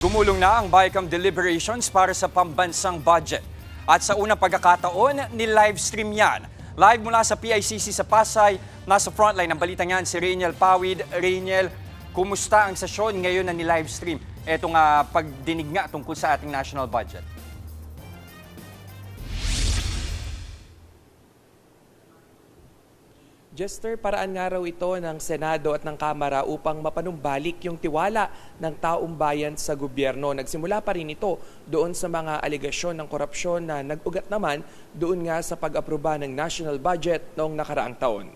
Gumulong na ang BICAM deliberations para sa pambansang budget. At sa unang pagkakataon, ni-livestream yan. Live mula sa PICC sa Pasay, nasa frontline ng balita niyan si Rainiel Pawid. Rainiel, kumusta ang sesyon ngayon na ni-livestream? Etong pagdinig nga tungkol sa ating national budget. Jester, paraan nga raw ito ng Senado at ng Kamara upang mapanumbalik yung tiwala ng taong bayan sa gobyerno. Nagsimula pa rin ito doon sa mga alegasyon ng korupsyon na nag-ugat naman doon nga sa pag-aproba ng national budget noong nakaraang taon.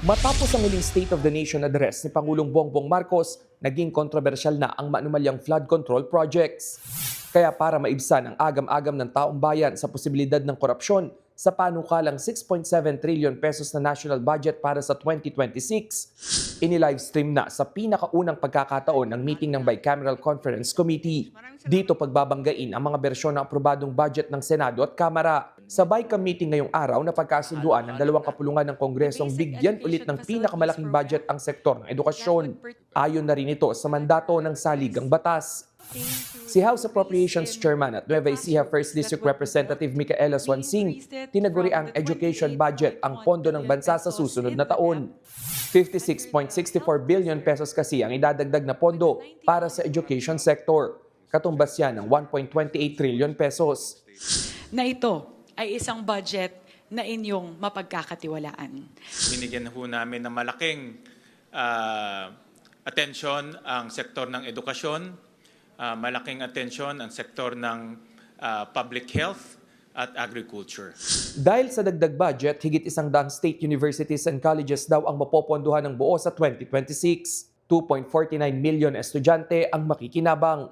Matapos ang huling State of the Nation address ni Pangulong Bongbong Marcos, naging kontrobersyal na ang maanumalyang flood control projects. Kaya para maibsan ang agam-agam ng taong bayan sa posibilidad ng korupsyon, sa panukalang 6.7 trillion pesos na national budget para sa 2026, ini-livestream na sa pinakaunang pagkakataon ng meeting ng Bicameral Conference Committee. Dito pagbabanggain ang mga bersyon ng aprobadong budget ng Senado at Kamara. Sa BICAM meeting ngayong araw na pagkasunduan ng dalawang kapulungan ng Kongresong bigyan ulit ng pinakamalaking budget ang sektor ng edukasyon. Ayon na rin ito sa mandato ng saligang batas. Si House Appropriations Chairman at Nueva Ecija 1st District Representative Micaela Swansing, tinaguri ang education budget ang pondo ng bansa sa susunod na taon. 56.64 billion pesos kasi ang idadagdag na pondo para sa education sector. Katumbas yan ng 1.28 trillion pesos. Na ito ay isang budget na inyong mapagkakatiwalaan. Binigyan ho namin ng malaking atensyon ang sektor ng edukasyon, malaking atensyon ang sektor ng public health at agriculture. Dahil sa dagdag budget, higit 100 state universities and colleges daw ang mapopondohan ng buo sa 2026. 2.49 million estudyante ang makikinabang.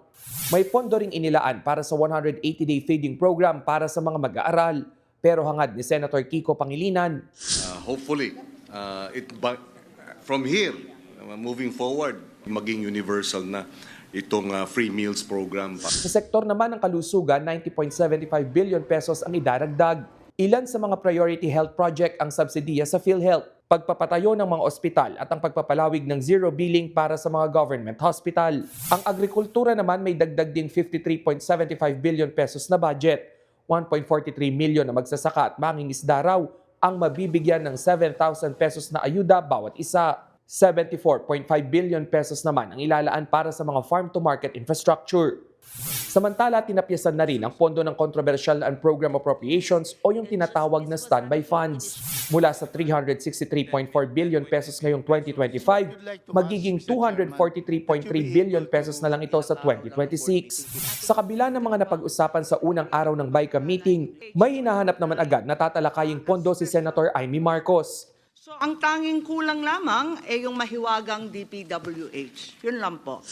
May pondo ring inilaan para sa 180-day feeding program para sa mga mag-aaral. Pero hangad ni Senator Kiko Pangilinan, hopefully, from here, moving forward, maging universal na itong free meals program. Sa sektor naman ng kalusugan, 90.75 billion pesos ang idaragdag. Ilan sa mga priority health project ang subsidiya sa PhilHealth, pagpapatayo ng mga ospital at ang pagpapalawig ng zero billing para sa mga government hospital. Ang agrikultura naman may dagdag ding 53.75 billion pesos na budget. 1.43 million na magsasaka at mangingisda raw ang mabibigyan ng 7,000 pesos na ayuda bawat isa. 74.5 billion pesos naman ang ilalaan para sa mga farm-to-market infrastructure. Samantala, tinapyasan na rin ang pondo ng Controversial and Program Appropriations o yung tinatawag na standby funds. Mula sa 363.4 billion pesos ngayong 2025, magiging 243.3 billion pesos na lang ito sa 2026. Sa kabila ng mga napag-usapan sa unang araw ng BICAM meeting, may hinahanap naman agad na tatalakaying pondo si Senator Amy Marcos. So ang tanging kulang lamang ay yung mahiwagang DPWH. Yun lang po.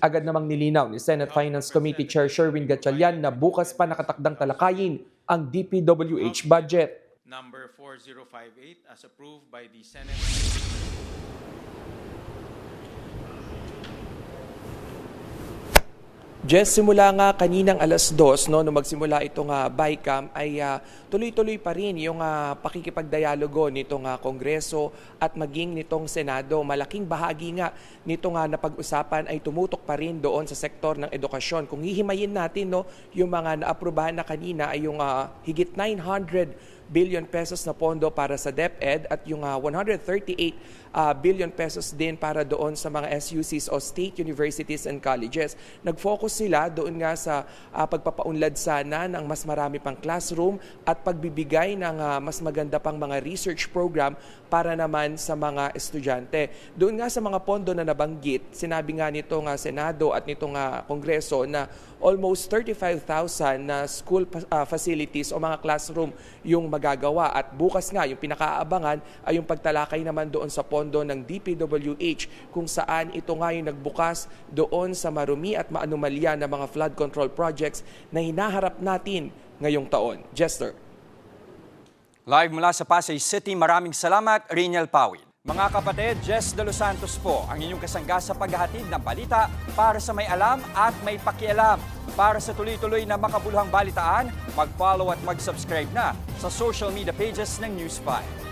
Agad namang nilinaw ni Senate Finance Committee Chair Sherwin Gatchalian na bukas pa nakatakdang talakayin ang DPWH budget. Number 4058 as approved by the Senate. Jess, simula nga kaninang alas 2, nung magsimula itong BICAM, ay tuloy-tuloy pa rin yung pakikipagdialogo nitong Kongreso at maging nitong Senado. Malaking bahagi nga nitong napag-usapan ay tumutok pa rin doon sa sektor ng edukasyon. Kung hihimayin natin yung mga naaprubahan na kanina ay yung higit 900 billion pesos na pondo para sa DepEd at yung 138 billion pesos din para doon sa mga SUCs o State Universities and Colleges. Nag-focus sila doon nga sa pagpapaunlad sana ng mas marami pang classroom at pagbibigay ng mas maganda pang mga research program para naman sa mga estudyante. Doon nga sa mga pondo na nabanggit, sinabi nga nitong Senado at nitong Kongreso na almost 35,000 na school facilities o mga classroom yung magagawa. At bukas nga, yung pinakaabangan ay yung pagtalakay naman doon sa pondo ng DPWH kung saan ito nga yung nagbukas doon sa marumi at maanumalya na mga flood control projects na hinaharap natin ngayong taon. Jester. Live mula sa Pasay City, maraming salamat, Rainiel Pawid. Mga kapatid, Jess De Los Santos po ang inyong kasangga sa paghahatid ng balita para sa may alam at may pakialam. Para sa tuloy-tuloy na makabuluhang balitaan, mag-follow at mag-subscribe na sa social media pages ng News 5.